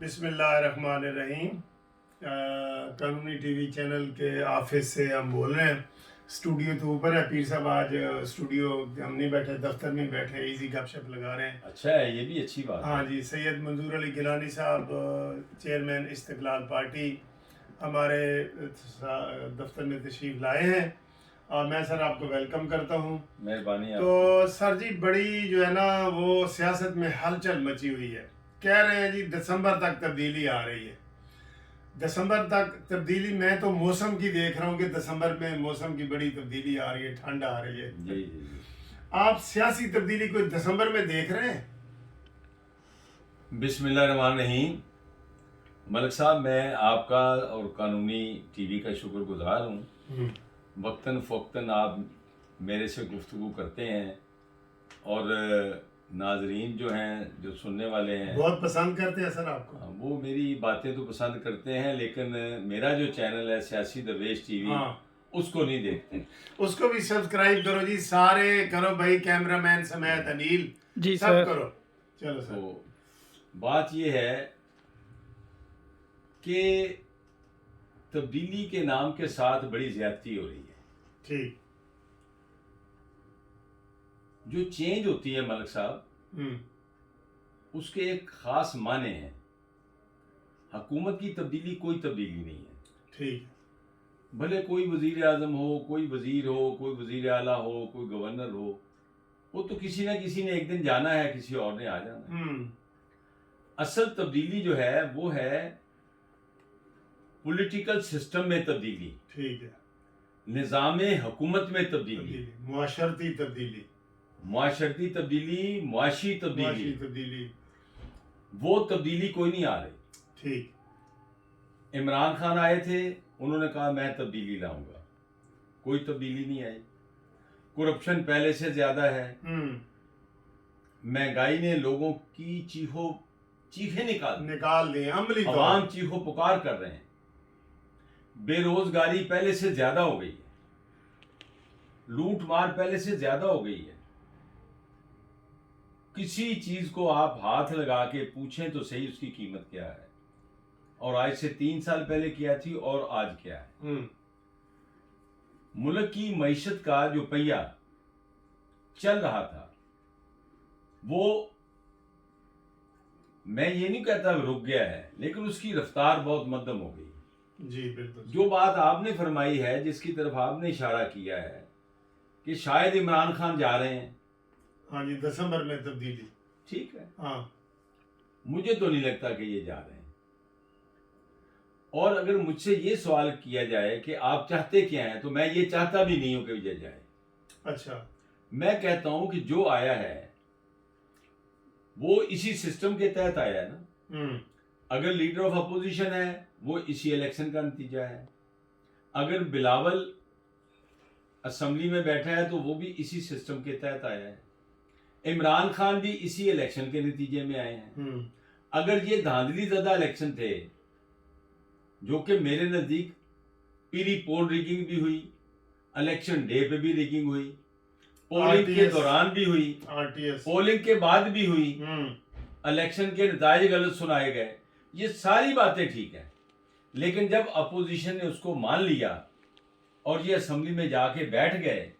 بسم اللہ الرحمن الرحیم۔ قانونی ٹی وی چینل کے آفس سے ہم بول رہے ہیں۔ اسٹوڈیو تو اوپر ہے، پیر صاحب آج اسٹوڈیو ہم نہیں بیٹھے، دفتر میں بیٹھے، ایزی گپ شپ لگا رہے ہیں۔ اچھا ہے، یہ بھی اچھی بات ہے۔ ہاں جی، سید منظور علی گیلانی صاحب چیئرمین استقلال پارٹی ہمارے دفتر میں تشریف لائے ہیں اور میں سر آپ کو ویلکم کرتا ہوں۔ مہربانی۔ تو سر جی بڑی جو ہے نا وہ سیاست میں ہلچل مچی ہوئی ہے، کہہ رہے ہیں جی دسمبر تک تبدیلی آ رہی ہے۔ دسمبر تک تبدیلی، میں تو موسم کی دیکھ رہا ہوں کہ دسمبر میں موسم کی بڑی تبدیلی آ رہی ہے، ٹھنڈ آ رہی ہے۔ جی۔ آپ سیاسی تبدیلی کوئی دسمبر میں دیکھ رہے ہیں؟ بسم اللہ الرحمن الرحیم۔ ملک صاحب، میں آپ کا اور قانونی ٹی وی کا شکر گزار ہوں۔ وقتاً فوقتاً آپ میرے سے گفتگو کرتے ہیں اور ناظرین جو ہیں، جو سننے والے ہیں، بہت پسند کرتے ہیں سر آپ کو۔ وہ میری باتیں تو پسند کرتے ہیں، لیکن میرا جو چینل ہے سیاسی درویش ٹی وی، اس کو نہیں دیکھتے۔ اس کو بھی سبسکرائب کرو جی، سارے کرو بھائی، کیمرہ مین سمیت انیل جی سب سر کرو۔ چلو سر، تو بات یہ ہے کہ تبدیلی کے نام کے ساتھ بڑی زیادتی ہو رہی ہے۔ ٹھیک۔ جو چینج ہوتی ہے ملک صاحب، اس کے ایک خاص معنی ہیں۔ حکومت کی تبدیلی کوئی تبدیلی نہیں ہے۔ ٹھیک۔ بھلے کوئی وزیر اعظم ہو، کوئی وزیر ہو، کوئی وزیر اعلیٰ ہو، کوئی گورنر ہو، وہ تو کسی نہ کسی نے ایک دن جانا ہے، کسی اور نے آ جانا ہے۔ اصل تبدیلی جو ہے وہ ہے پولیٹیکل سسٹم میں تبدیلی، ٹھیک ہے، نظام حکومت میں تبدیلی، معاشرتی تبدیلی، معاشرتی تبدیلی، معاشی معاشی تبدیلی۔ تبدیلی۔ وہ تبدیلی کوئی نہیں آ رہی۔ ٹھیک۔ عمران خان آئے تھے، انہوں نے کہا میں تبدیلی لاؤں گا، کوئی تبدیلی نہیں آئی۔ کرپشن پہلے سے زیادہ ہے، مہنگائی نے لوگوں کی چیخیں نکال دیں، عملی طور عوام چیخو پکار کر رہے ہیں۔ بے روزگاری پہلے سے زیادہ ہو گئی ہے، لوٹ مار پہلے سے زیادہ ہو گئی ہے۔ کسی چیز کو آپ ہاتھ لگا کے پوچھیں تو صحیح اس کی قیمت کیا ہے، اور آج سے 3 سال پہلے کیا تھی اور آج کیا ہے۔ ملک کی معیشت کا جو پہیہ چل رہا تھا، وہ میں یہ نہیں کہتا رک گیا ہے، لیکن اس کی رفتار بہت مدھم ہو گئی۔ جی بالکل۔ جو بات آپ نے فرمائی ہے، جس کی طرف آپ نے اشارہ کیا ہے کہ شاید عمران خان جا رہے ہیں، ہاں جی، دسمبر میں تبدیلی۔ ٹھیک ہے، ہاں، مجھے تو نہیں لگتا کہ یہ جا رہے ہیں۔ اور اگر مجھ سے یہ سوال کیا جائے کہ آپ چاہتے کیا ہیں، تو میں یہ چاہتا بھی نہیں ہوں کہ یہ جائے۔ اچھا۔ میں کہتا ہوں کہ جو آیا ہے وہ اسی سسٹم کے تحت آیا ہے نا۔ اگر لیڈر آف اپوزیشن ہے، وہ اسی الیکشن کا نتیجہ ہے۔ اگر بلاول اسمبلی میں بیٹھا ہے تو وہ بھی اسی سسٹم کے تحت آیا ہے۔ عمران خان بھی اسی الیکشن کے نتیجے میں آئے ہیں۔ اگر یہ دھاندلی زدہ الیکشن تھے، جو کہ میرے نزدیک پری پول ریگنگ بھی ہوئی، الیکشن ڈے پہ بھی ریگنگ ہوئی، پولنگ کے دوران بھی ہوئی، پولنگ کے بعد بھی ہوئی، الیکشن کے نتائج غلط سنائے گئے، یہ ساری باتیں ٹھیک ہیں۔ لیکن جب اپوزیشن نے اس کو مان لیا اور یہ اسمبلی میں جا کے بیٹھ گئے،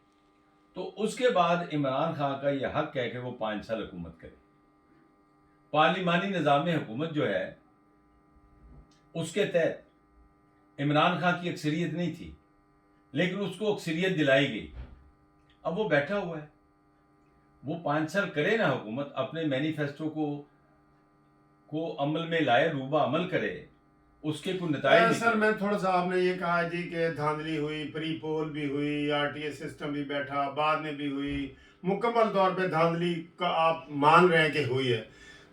تو اس کے بعد عمران خان کا یہ حق ہے کہ وہ 5 سال حکومت کرے۔ پارلیمانی نظام حکومت جو ہے، اس کے تحت عمران خان کی اکثریت نہیں تھی، لیکن اس کو اکثریت دلائی گئی۔ اب وہ بیٹھا ہوا ہے، وہ 5 سال کرے نا حکومت، اپنے مینیفیسٹو کو عمل میں لائے، روبہ عمل کرے، اس کے کوئی نتائج۔ سر میں تھوڑا سا، آپ نے یہ کہا جی کہ دھاندلی ہوئی، پری پول بھی ہوئی، RTS سسٹم بھی بیٹھا، بعد میں بھی ہوئی، مکمل طور پہ دھاندلی کا آپ مان رہے ہیں کہ ہوئی ہے،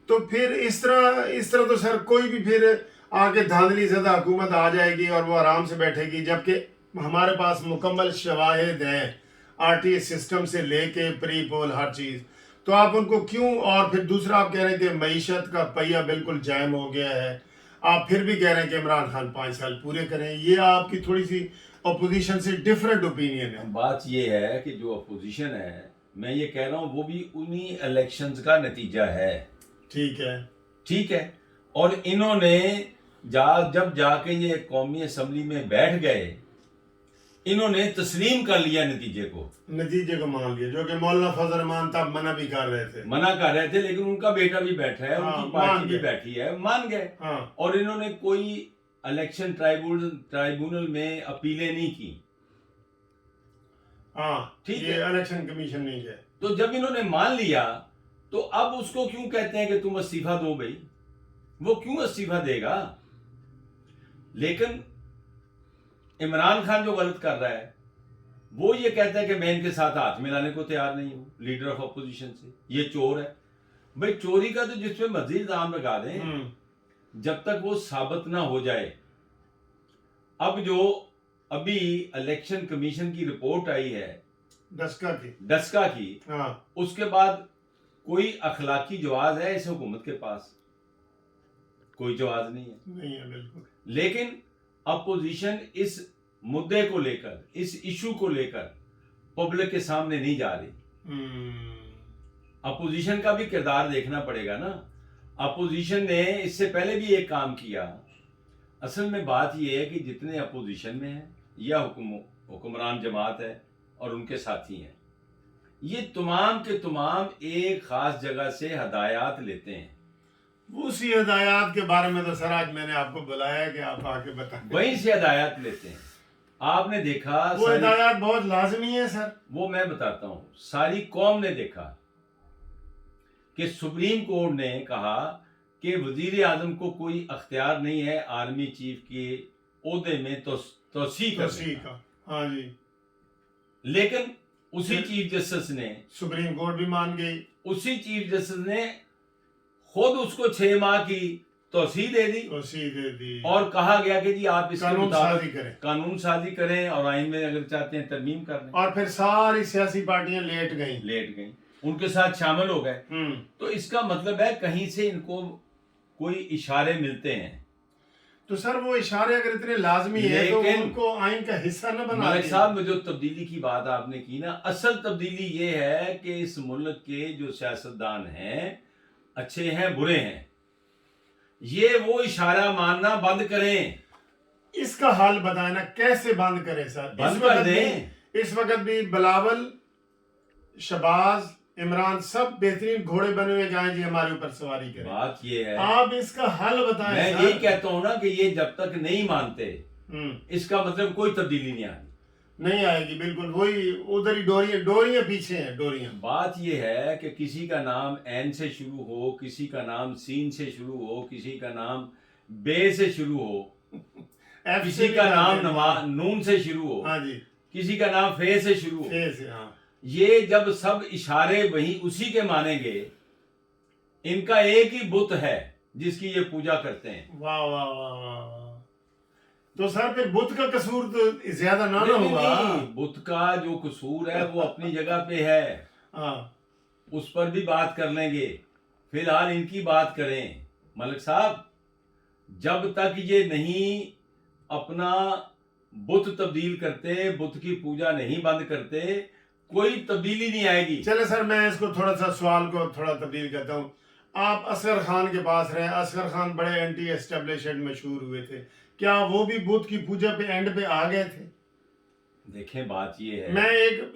تو پھر اس طرح تو سر کوئی بھی پھر آگے دھاندلی زدہ حکومت آ جائے گی اور وہ آرام سے بیٹھے گی، جبکہ ہمارے پاس مکمل شواہد ہیں RTS سسٹم سے لے کے پری پول ہر چیز، تو آپ ان کو کیوں؟ اور پھر دوسرا آپ کہہ رہے ہیں کہ معیشت کا پہیہ بالکل جائم ہو گیا ہے، آپ پھر بھی کہہ رہے ہیں کہ عمران خان 5 سال پورے کریں، یہ آپ کی تھوڑی سی اپوزیشن سے ڈیفرنٹ اوپینین ہے۔ بات یہ ہے کہ جو اپوزیشن ہے، میں یہ کہہ رہا ہوں وہ بھی انہی الیکشنز کا نتیجہ ہے۔ ٹھیک ہے۔ ٹھیک ہے، اور انہوں نے جب جا کے یہ قومی اسمبلی میں بیٹھ گئے انہوں نے تسلیم کر لیا نتیجے کو مان لیا، جو کہ مولانا فضل الرحمان تب منع بھی کر رہے تھے لیکن ان کا بیٹا بھی بیٹھا ہے، ان کی پارٹی بھی بیٹھی ہے، مان گئے. اور انہوں نے کوئی الیکشن ٹرائیبونل میں اپیلیں نہیں کی. ٹھیک ہے، الیکشن کمیشن نہیں ہے. تو جب انہوں نے مان لیا تو اب اس کو کیوں کہتے ہیں کہ تم استعفیٰ دو بھائی؟ وہ کیوں استعفیٰ دے گا؟ لیکن عمران خان جو غلط کر رہا ہے وہ یہ کہتا ہے کہ میں ان کے ساتھ ہاتھ ملانے کو تیار نہیں ہوں لیڈر آف اپوزیشن سے، یہ چور ہے. بھائی چوری کا تو جس پہ مرضی الزام لگا دیں، جب تک وہ ثابت نہ ہو جائے. اب جو ابھی الیکشن کمیشن کی رپورٹ آئی ہے ڈسکا کی، اس کے بعد کوئی اخلاقی جواز ہے اس حکومت کے پاس؟ کوئی جواز نہیں ہے. بالکل. لیکن اپوزیشن اس مدعے کو لے کر، اس ایشو کو لے کر پبلک کے سامنے نہیں جا رہی. اپوزیشن کا بھی کردار دیکھنا پڑے گا نا. اپوزیشن نے اس سے پہلے بھی ایک کام کیا. اصل میں بات یہ ہے کہ جتنے اپوزیشن میں ہیں یا حکمران جماعت ہے اور ان کے ساتھی ہیں، یہ تمام کے تمام ایک خاص جگہ سے ہدایات لیتے ہیں. اسی ہدایات کے بارے میں تو سر آج میں نے آپ کو بلایا ہے کہ آپ آ کے بتائیں. وہیں سے ہدایات لیتے ہیں. آپ نے دیکھا وہ ہدایات بہت لازمی ہے سر. وہ میں بتاتا ہوں. ساری قوم نے دیکھا کہ سپریم کورٹ نے کہا کہ وزیر اعظم کو کوئی اختیار نہیں ہے آرمی چیف کے عہدے میں توسیع کا. ہاں جی. لیکن اسی چیف جسٹس نے، سپریم کورٹ بھی مان گئی، اسی چیف جسٹس نے خود اس کو 6 ماہ کی توسیع دے دی اور کہا گیا کہ جی آپ اس کے مطابق قانون سازی کریں اور آئین میں اگر چاہتے ہیں ترمیم کر لیں. اور پھر ساری سیاسی پارٹیاں لیٹ گئیں، ان کے ساتھ شامل ہو گئے. تو اس کا مطلب ہے کہیں سے ان کو کوئی اشارے ملتے ہیں. تو سر وہ اشارے اگر اتنے لازمی ہیں تو ان کو آئین کا حصہ نہ بنا. ملک صاحب میں جو تبدیلی کی بات آپ نے کی نا، اصل تبدیلی یہ ہے کہ اس ملک کے جو سیاستدان ہیں، اچھے ہیں برے ہیں، یہ وہ اشارہ ماننا بند کریں. اس کا حل بتائیں نا، کیسے بند کریں سر؟ بند کر دیں. اس وقت بھی بلاول، شہباز، عمران سب بہترین گھوڑے بنے ہوئے جائیں جی ہمارے اوپر سواری کریں. بات یہ ہے، آپ اس کا حل بتائیں. میں یہی کہتا ہوں نا کہ یہ جب تک نہیں مانتے اس کا مطلب کوئی تبدیلی نہیں آئے گی. بالکل وہی ادھر ہی ڈوریاں پیچھے ہیں ڈوریاں. بات یہ ہے کہ کسی کا نام این سے شروع ہو، کسی کا نام سین سے شروع ہو، کسی کا نام بے سے شروع ہو، کسی کا نام نون سے شروع ہو، ہاں جی، کسی کا نام فے سے شروع ہو. یہ جب سب اشارے وہی اسی کے مانیں گے، ان کا ایک ہی بت ہے جس کی یہ پوجا کرتے ہیں. واہ واہ واہ واہ. تو سر پھر بت کا قصور تو زیادہ نہ ہوگا. بت کا جو قصور ہے وہ اپنی جگہ پہ ہے، اس پر بھی بات کر لیں گے. فی الحال ان کی بات کریں. ملک صاحب جب تک یہ نہیں اپنا بت تبدیل کرتے، بت کی پوجا نہیں بند کرتے، کوئی تبدیلی نہیں آئے گی. چلے سر میں اس کو تھوڑا سا سوال کو تھوڑا تبدیل کرتا ہوں. آپ اصغر خان کے پاس رہے، اصغر خان بڑے اینٹی اسٹیبلشمنٹ مشہور ہوئے تھے، کیا وہ بھی بت کی پوجا پہ اینڈ پہ آ گئے تھے؟ دیکھیں بات یہ ہے، میں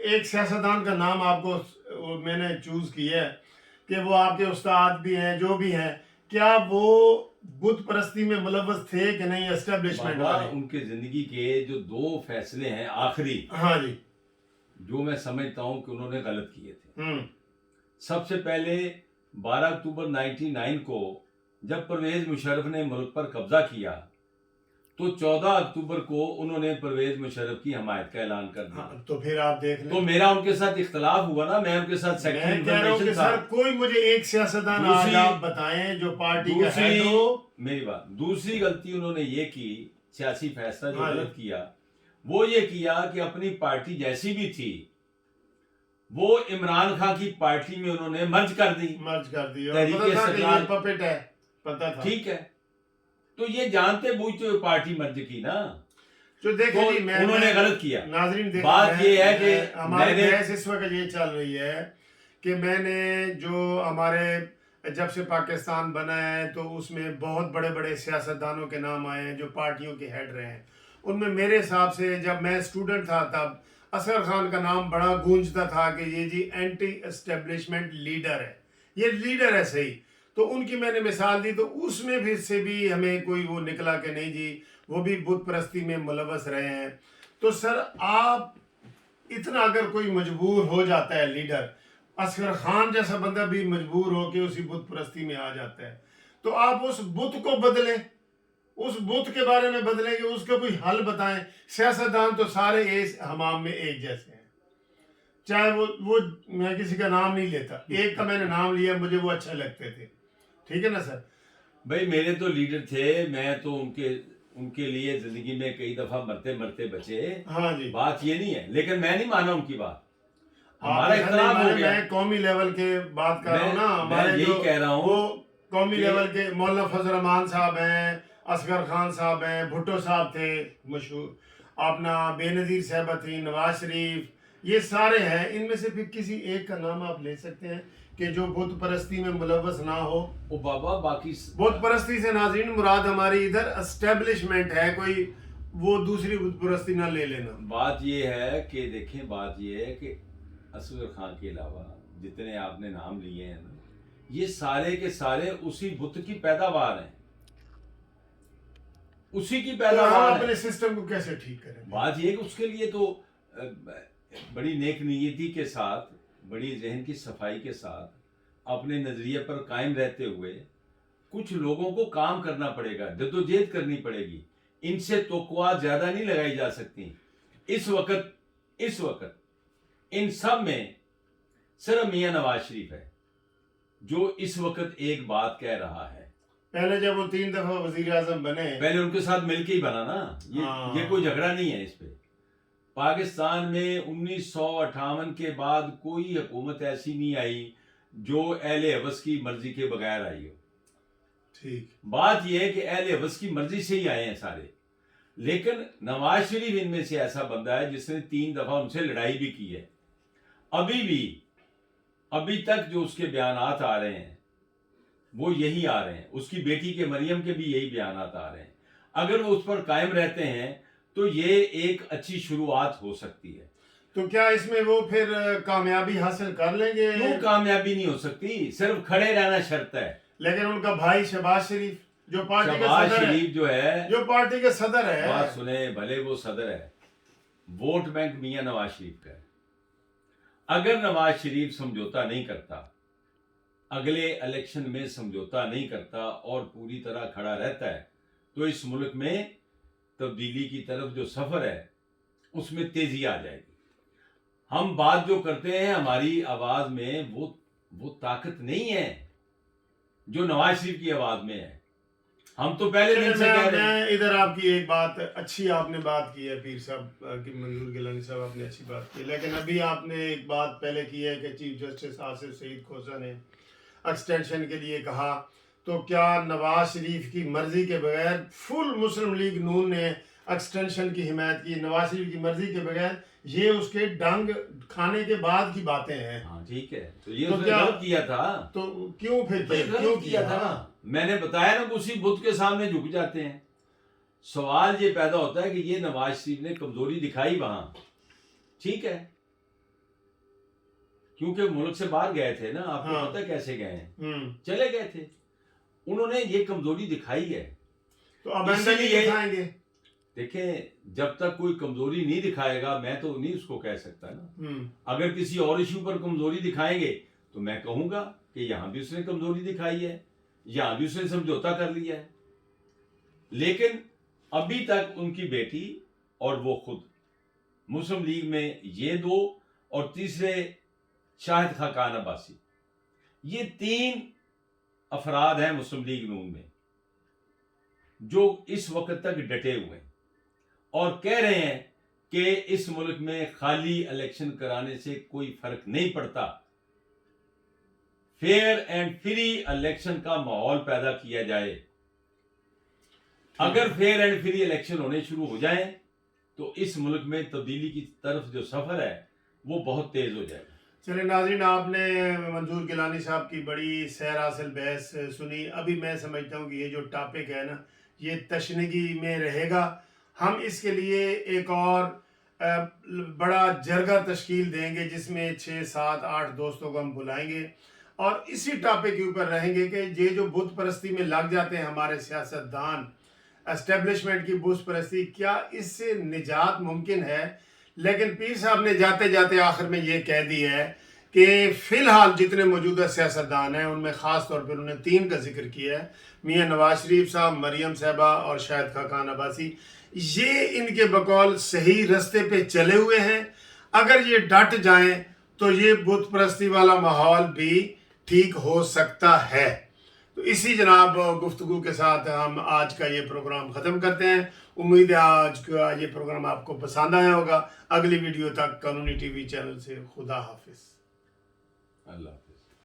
ایک سیاستدان کا نام آپ کو میں نے چوز کیا ہے کہ وہ آپ کے استاد بھی ہیں جو بھی ہیں، کیا وہ بت پرستی میں ملوث تھے کہ نہیں اسٹیبلشمنٹ والے؟ ان کے زندگی کے جو 2 فیصلے ہیں آخری، ہاں جی، جو میں سمجھتا ہوں کہ انہوں نے غلط کیے تھے. سب سے پہلے 12 اکتوبر 99 کو جب پرویز مشرف نے ملک پر قبضہ کیا تو 14 اکتوبر کو انہوں نے پرویز مشرف کی حمایت کا اعلان کر دیا. تو پھر آپ دیکھ لیں، تو میرا ان کے ساتھ اختلاف ہوا نا، میں ان کے ساتھ سیکٹری انفارمیشن تھا. سر کوئی مجھے ایک سیاستدان آج آپ بتائیں جو پارٹی کا ہیڈ ہو. میری بات، دوسری غلطی انہوں نے یہ کی، سیاسی فیصلہ جو غلط کیا وہ یہ کیا کہ اپنی پارٹی جیسی بھی تھی وہ عمران خان کی پارٹی میں انہوں نے مرج کر دی. تحریک استقلال پپٹ ہے، پتہ تھا. ٹھیک ہے، تو یہ جانتے بوجھتے ہوئے پارٹی مرج کی نا، جو دیکھیں جی انہوں نے غلط کیا. ناظرین بات یہ ہے کہ ہماری بحث اس وقت یہ چل رہی ہے کہ میں نے جو ہمارے جب سے پاکستان بنا ہے تو اس میں بہت بڑے بڑے سیاستدانوں کے نام آئے ہیں جو پارٹیوں کے ہیڈ رہے ہیں. ان میں میرے حساب سے جب میں اسٹوڈنٹ تھا تب اصغر خان کا نام بڑا گونجتا تھا کہ یہ جی اینٹی اسٹیبلشمنٹ لیڈر ہے, یہ لیڈر ہے صحیح. تو ان کی میں نے مثال دی تو اس میں بھی سے بھی ہمیں کوئی وہ نکلا کہ نہیں جی وہ بھی بت پرستی میں ملوث رہے ہیں. تو سر آپ اتنا اگر کوئی مجبور ہو جاتا ہے لیڈر, اصغر خان جیسا بندہ بھی مجبور ہو کے اسی بت پرستی میں آ جاتا ہے, تو آپ اس بت کو بدلیں, اس بت کے بارے میں بدلیں کہ اس کا کوئی حل بتائیں. سیاستدان تو سارے اس حمام میں ایک جیسے ہیں, چاہے وہ میں کسی کا نام نہیں لیتا, ایک کا میں نے نام لیا مجھے وہ اچھے لگتے تھے, ٹھیک ہے نا سر. بھائی میرے تو لیڈر تھے, میں تو ان کے لیے زندگی میں کئی دفعہ مرتے مرتے بچے. ہاں جی, بات یہ نہیں ہے, لیکن میں نہیں مانا ان کی بات. ہمارا آپ اختلاف ہو گیا. میں قومی لیول کے بات کر رہا ہوں نا, ہمارے یہی کہہ رہا ہوں وہ قومی لیول کے مولانا فضل الرحمان صاحب ہیں, اصغر خان صاحب ہیں, بھٹو صاحب تھے مشہور, اپنا بے نظیر صاحبہ تھی, نواز شریف, یہ سارے ہیں. ان میں سے پھر کسی ایک کا نام آپ لے سکتے ہیں کہ جو بت پرستی میں ملوث نہ ہو؟ او بابا باقی بت پرستی سے ناظرین مراد ہماری ادھر اسٹیبلشمنٹ ہے, کوئی وہ دوسری بت پرستی نہ لے لینا. بات یہ ہے کہ دیکھیں, بات یہ ہے کہ اصغر خان کے علاوہ جتنے آپ نے نام لیے ہیں نا, یہ سارے کے سارے اسی بت کی پیداوار ہیں, اسی کی تو ہم پیداوار اپنے ہیں. سسٹم کو کیسے ٹھیک کریں؟ بات یہ کہ اس کے لیے تو بڑی نیک نیتی کے ساتھ, بڑی ذہن کی صفائی کے ساتھ, اپنے نظریے پر قائم رہتے ہوئے کچھ لوگوں کو کام کرنا پڑے گا, جدوجہد کرنی پڑے گی. ان سے توقعات زیادہ نہیں لگائی جا سکتی. اس وقت ان سب میں صرف میاں نواز شریف ہے جو اس وقت ایک بات کہہ رہا ہے. پہلے جب وہ 3 دفعہ وزیر اعظم بنے, پہلے ان کے ساتھ مل کے ہی بنا نا, یہ کوئی جھگڑا نہیں ہے اس پہ. پاکستان میں 1958 کے بعد کوئی حکومت ایسی نہیں آئی جو اہل حوث کی مرضی کے بغیر آئی ہو. ٹھیک, بات یہ ہے کہ اہل حوث کی مرضی سے ہی آئے ہیں سارے. لیکن نواز شریف ان میں سے ایسا بندہ ہے جس نے 3 دفعہ ان سے لڑائی بھی کی ہے. ابھی تک جو اس کے بیانات آ رہے ہیں وہ یہی آ رہے ہیں, اس کی بیٹی کے مریم کے بھی یہی بیانات آ رہے ہیں. اگر وہ اس پر قائم رہتے ہیں تو یہ ایک اچھی شروعات ہو سکتی ہے. تو کیا اس میں وہ پھر کامیابی حاصل کر لیں گے؟ کیوں کامیابی نہیں ہو سکتی, صرف کھڑے رہنا شرط ہے. لیکن ان کا بھائی شہباز شریف جو پارٹی کا شہباز صدر ہے, شریف جو ہے, جو پارٹی کے صدر ہے, بات سنیں, بھلے وہ صدر ہے, ووٹ بینک میاں نواز شریف کا ہے. اگر نواز شریف سمجھوتا نہیں کرتا, اگلے الیکشن میں سمجھوتا نہیں کرتا اور پوری طرح کھڑا رہتا ہے, تو اس ملک میں تبدیلی کی طرف جو سفر ہے اس میں تیزی آ جائے گی. ہم بات جو کرتے ہیں ہماری آواز میں وہ طاقت نہیں ہے جو نواز شریف کی آواز میں ہے. ہم تو پہلے دن سے کہہ رہے ہیں. میں ادھر آپ کی ایک بات اچھی آپ نے بات کی ہے, پیر صاحب کی, منظور گیلانی صاحب آپ نے اچھی بات کی, لیکن ابھی آپ نے ایک بات پہلے کی ہے کہ چیف جسٹس آصف سعید کھوسہ نے ایکسٹینشن کے لیے کہا, تو کیا نواز شریف کی مرضی کے بغیر فل مسلم لیگ نون نے ایکسٹینشن کی حمایت کی؟ نواز شریف کی مرضی کے بغیر, یہ اس کے ڈنگ کھانے کے بعد کی باتیں ہیں. ہاں ٹھیک ہے, تو یہ اس نے غلط کیا تھا. تو کیوں پھر کیوں کیا تھا؟ میں نے بتایا نا, اسی بت کے سامنے جھک جاتے ہیں. سوال یہ پیدا ہوتا ہے کہ یہ نواز شریف نے کمزوری دکھائی وہاں, ٹھیک ہے, کیونکہ ملک سے باہر گئے تھے نا, آپ کو پتہ کیسے گئے ہیں, چلے گئے تھے, انہوں نے یہ کمزوری دکھائی ہے. تو اب ایسا نہیں دکھائیں گے. دیکھیں, جب تک کوئی کمزوری نہیں دکھائے گا میں تو نہیں اس کو کہہ سکتا نا. اگر کسی اور ایشو پر کمزوری دکھائیں گے تو میں کہوں گا کہ یہاں بھی اس نے کمزوری دکھائی ہے, یہاں بھی اس نے سمجھوتا کر لیا ہے. لیکن ابھی تک ان کی بیٹی اور وہ خود مسلم لیگ میں, یہ 2 اور تیسرے شاہد خاقان عباسی, یہ 3 افراد ہیں مسلم لیگ نون میں جو اس وقت تک ڈٹے ہوئے ہیں اور کہہ رہے ہیں کہ اس ملک میں خالی الیکشن کرانے سے کوئی فرق نہیں پڑتا, فیئر اینڈ فری الیکشن کا ماحول پیدا کیا جائے. اگر فیئر اینڈ فری الیکشن ہونے شروع ہو جائیں تو اس ملک میں تبدیلی کی طرف جو سفر ہے وہ بہت تیز ہو جائے گا. چلے ناظرین، آپ نے منظور گیلانی صاحب کی بڑی سیر حاصل بحث سنی. ابھی میں سمجھتا ہوں کہ یہ جو ٹاپک ہے نا یہ تشنگی میں رہے گا. ہم اس کے لیے ایک اور بڑا جرگہ تشکیل دیں گے جس میں 6 7 8 دوستوں کو ہم بلائیں گے اور اسی ٹاپک کے اوپر رہیں گے کہ یہ جو بت پرستی میں لگ جاتے ہیں ہمارے سیاستدان، اسٹیبلشمنٹ کی بت پرستی، کیا اس سے نجات ممکن ہے؟ لیکن پیر صاحب نے جاتے جاتے آخر میں یہ کہہ دی ہے کہ فی الحال جتنے موجودہ سیاستدان ہیں ان میں خاص طور پر انہوں نے 3 کا ذکر کیا ہے، میاں نواز شریف صاحب، مریم صاحبہ اور شاہد خاقان عباسی. یہ ان کے بقول صحیح رستے پہ چلے ہوئے ہیں. اگر یہ ڈٹ جائیں تو یہ بت پرستی والا ماحول بھی ٹھیک ہو سکتا ہے. تو اسی جناب گفتگو کے ساتھ ہم آج کا یہ پروگرام ختم کرتے ہیں. امید ہے آج کا یہ پروگرام آپ کو پسند آیا ہوگا. اگلی ویڈیو تک قانونی ٹی وی چینل سے خدا حافظ. اللہ